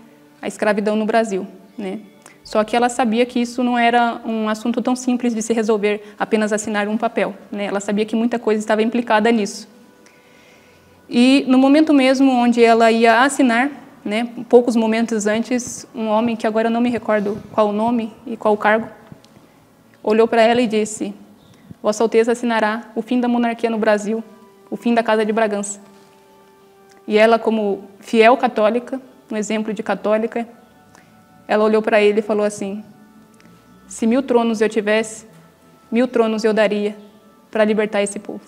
a escravidão no Brasil, né? Só que ela sabia que isso não era um assunto tão simples de se resolver apenas assinar um papel, né? Ela sabia que muita coisa estava implicada nisso. E no momento mesmo onde ela ia assinar, né, poucos momentos antes, um homem, que agora eu não me recordo qual o nome e qual o cargo, olhou para ela e disse: Vossa Alteza assinará o fim da monarquia no Brasil, o fim da Casa de Bragança. E ela, como fiel católica, um exemplo de católica, ela olhou para ele e falou assim: se 1000 tronos eu tivesse, 1000 tronos eu daria para libertar esse povo,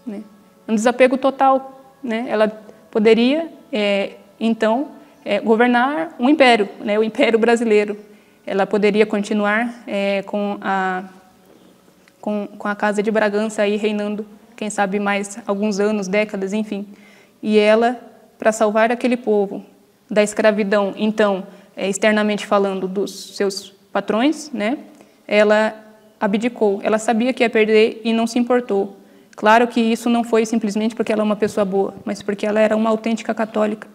né? Um desapego total, né? Ela poderia, então, governar um império, né? O Império Brasileiro. Ela poderia continuar com a Casa de Bragança aí reinando, quem sabe mais alguns anos, décadas, enfim. E ela, para salvar aquele povo da escravidão, então, externamente falando, dos seus patrões, né? Ela abdicou. Ela sabia que ia perder e não se importou. Claro que isso não foi simplesmente porque ela é uma pessoa boa, mas porque ela era uma autêntica católica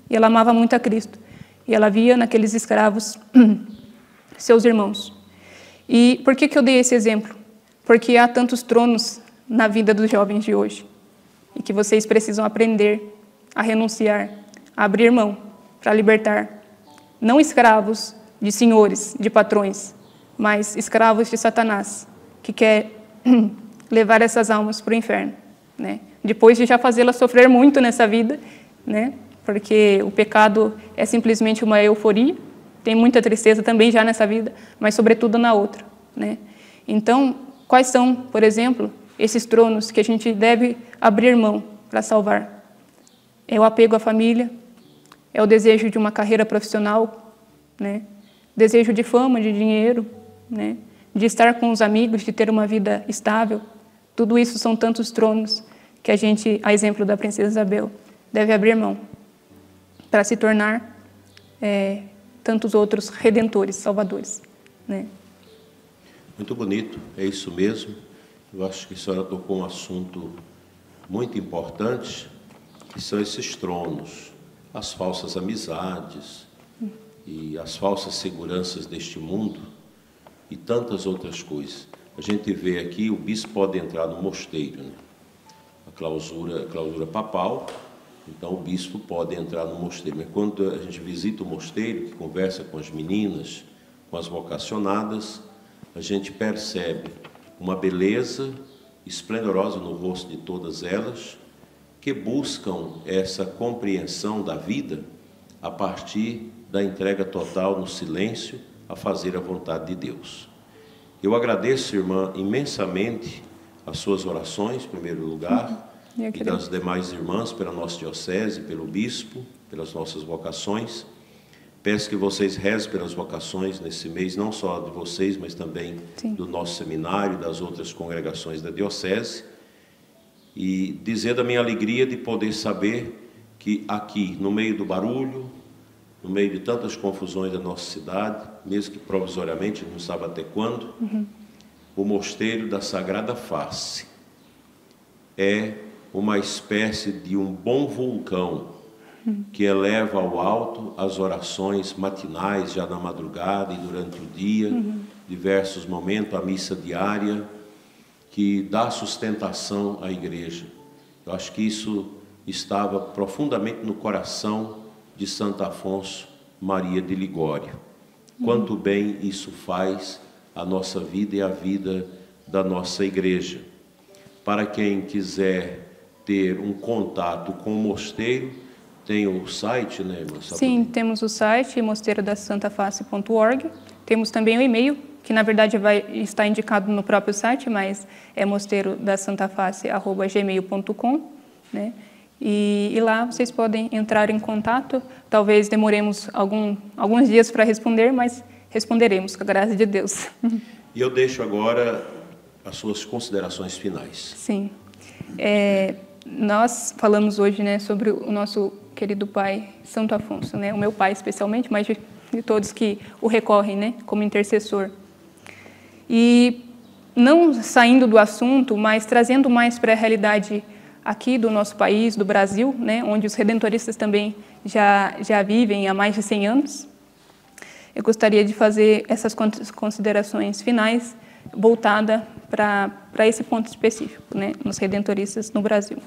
e ela amava muito a Cristo. E ela via naqueles escravos seus irmãos. E por que eu dei esse exemplo? Porque há tantos tronos na vida dos jovens de hoje e que vocês precisam aprender a renunciar, a abrir mão para libertar, não escravos de senhores, de patrões, mas escravos de Satanás, que quer levar essas almas para o inferno, né? Depois de já fazê-las sofrer muito nessa vida, né? Porque o pecado é simplesmente uma euforia, tem muita tristeza também já nessa vida, mas sobretudo na outra, né? Então, quais são, por exemplo, esses tronos que a gente deve abrir mão para salvar? É o apego à família, é o desejo de uma carreira profissional, né? Desejo de fama, de dinheiro, né? De estar com os amigos, de ter uma vida estável. Tudo isso são tantos tronos que a gente, a exemplo da Princesa Isabel, deve abrir mão para se tornar tantos outros redentores, salvadores, né? Muito bonito, é isso mesmo. Eu acho que a senhora tocou um assunto muito importante, que são esses tronos, as falsas amizades e as falsas seguranças deste mundo e tantas outras coisas. A gente vê aqui, o bispo pode entrar no mosteiro, né? A clausura papal, então o bispo pode entrar no mosteiro. Mas quando a gente visita o mosteiro, que conversa com as meninas, com as vocacionadas, a gente percebe uma beleza esplendorosa no rosto de todas elas, que buscam essa compreensão da vida a partir da entrega total no silêncio a fazer a vontade de Deus. Eu agradeço, irmã, imensamente as suas orações, em primeiro lugar, e das demais irmãs pela nossa diocese, pelo bispo, pelas nossas vocações. Peço que vocês rezem pelas vocações nesse mês, não só de vocês, mas também do nosso seminário, das outras congregações da diocese. e dizer da minha alegria de poder saber que aqui, no meio do barulho, no meio de tantas confusões da nossa cidade, mesmo que provisoriamente, não sabe até quando, o Mosteiro da Sagrada Face é uma espécie de um bom vulcão que eleva ao alto as orações matinais, já na madrugada e durante o dia, diversos momentos, a missa diária, que dá sustentação à igreja. Eu acho que isso estava profundamente no coração de Santo Afonso Maria de Ligório. Quanto bem isso faz a nossa vida e a vida da nossa igreja. Para quem quiser ter um contato com o mosteiro, tem o site, né, irmã? Sim, temos o site mosteirodasantaface.org. Temos também o e-mail, que na verdade vai estar indicado no próprio site, mas é mosteirodasantaface@gmail.com, né? E lá vocês podem entrar em contato. Talvez demoremos alguns dias para responder, mas responderemos, com a graça de Deus. E eu deixo agora as suas considerações finais. Sim. Nós falamos hoje, né, sobre o nosso querido pai, Santo Afonso, né? O meu pai especialmente, mas de todos que o recorrem, né, como intercessor. E não saindo do assunto, mas trazendo mais para a realidade aqui do nosso país, do Brasil, né, onde os redentoristas também já vivem há mais de 100 anos, eu gostaria de fazer essas considerações finais voltada para esse ponto específico, né, nos redentoristas no Brasil.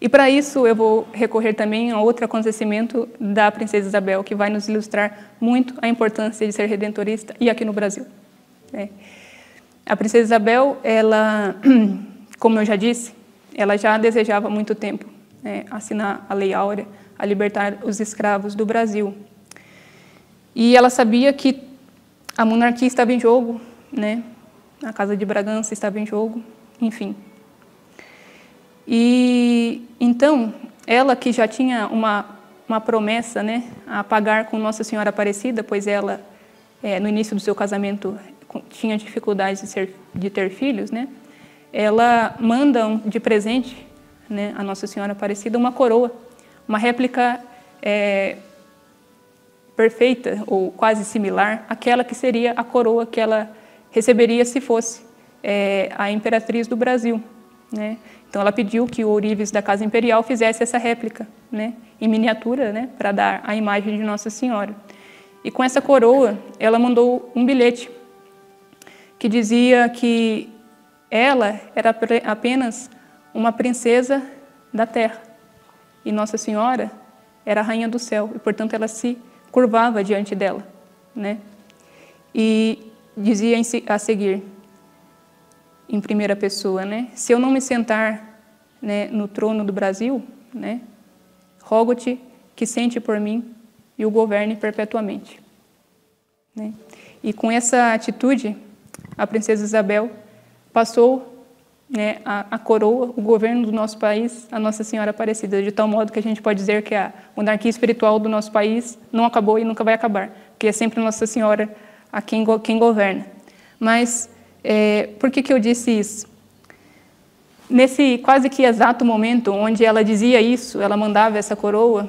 E para isso eu vou recorrer também a outro acontecimento da Princesa Isabel, que vai nos ilustrar muito a importância de ser redentorista e aqui no Brasil, né. A Princesa Isabel, ela, como eu já disse, ela já desejava há muito tempo, né, assinar a Lei Áurea, a libertar os escravos do Brasil. E ela sabia que a monarquia estava em jogo, né, a Casa de Bragança estava em jogo, enfim. E então, ela que já tinha uma promessa, né, a pagar com Nossa Senhora Aparecida, pois ela, no início do seu casamento, tinha dificuldades de ter filhos, né, ela manda de presente, né, a Nossa Senhora Aparecida uma coroa, uma réplica perfeita ou quase similar àquela que seria a coroa que ela receberia se fosse a imperatriz do Brasil, né. Então ela pediu que o ourives da Casa Imperial fizesse essa réplica, né, em miniatura, né, para dar a imagem de Nossa Senhora. E com essa coroa ela mandou um bilhete que dizia que ela era apenas uma princesa da terra e Nossa Senhora era a rainha do céu e, portanto, ela se curvava diante dela, né? E dizia a seguir, em primeira pessoa, né? Se eu não me sentar, né, no trono do Brasil, né, rogo-te que sente por mim e o governe perpetuamente, né? E com essa atitude, a Princesa Isabel passou, né, a coroa, o governo do nosso país, a Nossa Senhora Aparecida, de tal modo que a gente pode dizer que a monarquia espiritual do nosso país não acabou e nunca vai acabar, porque é sempre Nossa Senhora a quem governa. Mas por que eu disse isso? Nesse quase que exato momento onde ela dizia isso, ela mandava essa coroa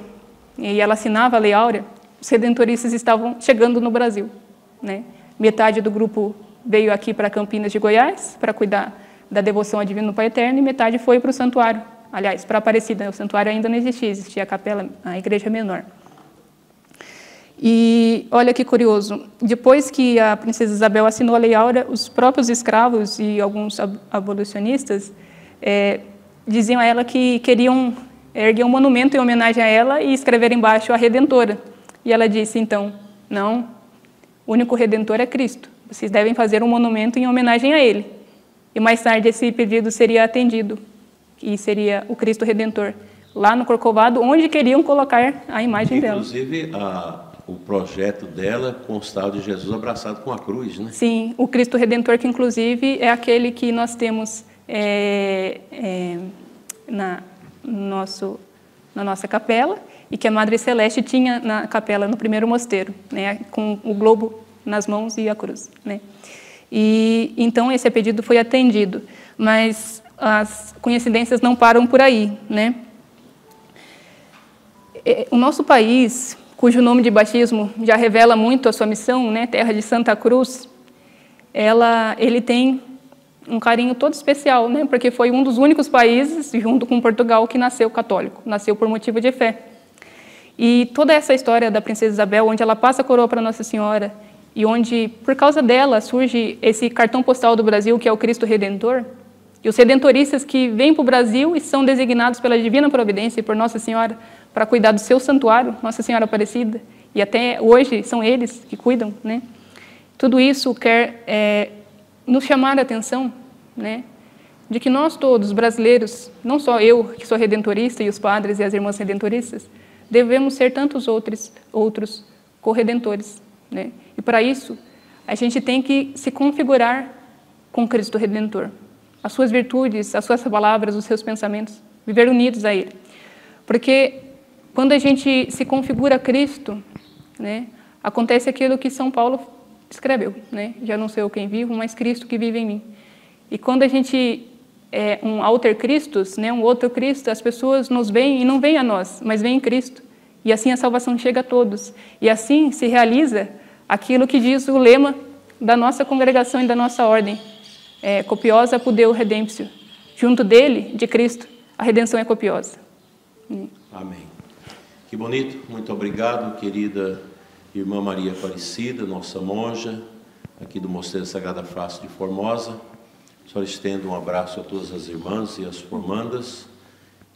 e ela assinava a Lei Áurea, os redentoristas estavam chegando no Brasil, né? Metade do grupo veio aqui para Campinas de Goiás para cuidar da devoção ao Divino Pai Eterno e metade foi para o santuário, aliás, para Aparecida. O santuário ainda não existia a capela, a igreja menor. E olha que curioso, depois que a Princesa Isabel assinou a Lei Áurea, os próprios escravos e alguns abolicionistas diziam a ela que queriam erguer um monumento em homenagem a ela e escrever embaixo a Redentora. E ela disse, então, não, o único Redentor é Cristo. Vocês devem fazer um monumento em homenagem a Ele. E mais tarde esse pedido seria atendido, e seria o Cristo Redentor, lá no Corcovado, onde queriam colocar a imagem dela. Inclusive, o projeto dela constava de Jesus abraçado com a cruz, né? Sim, o Cristo Redentor, que inclusive é aquele que nós temos na nossa capela, e que a Madre Celeste tinha na capela, no primeiro mosteiro, né, com o globo nas mãos e a cruz, né? E então esse pedido foi atendido, mas as coincidências não param por aí, né? O nosso país, cujo nome de batismo já revela muito a sua missão, né, Terra de Santa Cruz, ele tem um carinho todo especial, né, porque foi um dos únicos países, junto com Portugal, que nasceu católico, nasceu por motivo de fé. E toda essa história da princesa Isabel, onde ela passa a coroa para Nossa Senhora, e onde, por causa dela, surge esse cartão postal do Brasil, que é o Cristo Redentor, e os redentoristas que vêm para o Brasil e são designados pela Divina Providência e por Nossa Senhora para cuidar do seu santuário, Nossa Senhora Aparecida, e até hoje são eles que cuidam, né? Tudo isso quer nos chamar a atenção, né, de que nós todos, brasileiros, não só eu, que sou redentorista, e os padres e as irmãs redentoristas, devemos ser tantos outros corredentores, né? E para isso, a gente tem que se configurar com Cristo Redentor. As suas virtudes, as suas palavras, os seus pensamentos, viver unidos a Ele. Porque quando a gente se configura a Cristo, né, acontece aquilo que São Paulo escreveu, né? Já não sou eu quem vivo, mas Cristo que vive em mim. E quando a gente é um alter Christus, né, um outro Cristo, as pessoas nos veem e não veem a nós, mas veem Cristo. E assim a salvação chega a todos. E assim se realiza aquilo que diz o lema da nossa congregação e da nossa ordem. Copiosa apud Deo redemptio. Junto dele, de Cristo, a redenção é copiosa. Amém. Que bonito. Muito obrigado, querida irmã Maria Aparecida, nossa monja, aqui do Mosteiro Sagrada Face de Formosa. Só estendo um abraço a todas as irmãs e as formandas.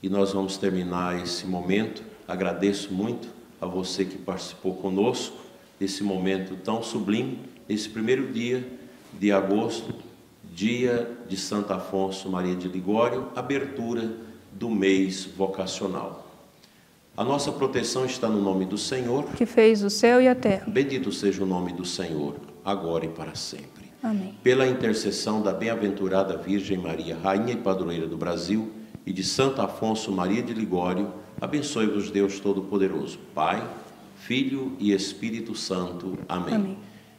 E nós vamos terminar esse momento. Agradeço muito a você que participou conosco desse momento tão sublime, esse primeiro dia de agosto, dia de Santo Afonso Maria de Ligório, abertura do mês vocacional. A nossa proteção está no nome do Senhor, que fez o céu e a terra. Bendito seja o nome do Senhor, agora e para sempre. Amém. Pela intercessão da bem-aventurada Virgem Maria, Rainha e Padroeira do Brasil, e de Santo Afonso Maria de Ligório, abençoe-vos Deus Todo-Poderoso, Pai, Filho e Espírito Santo. Amém. Amém.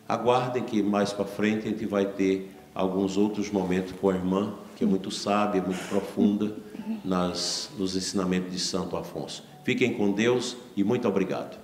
Aguardem que mais para frente a gente vai ter alguns outros momentos com a irmã, que é muito sábia, muito profunda nos ensinamentos de Santo Afonso. Fiquem com Deus e muito obrigado.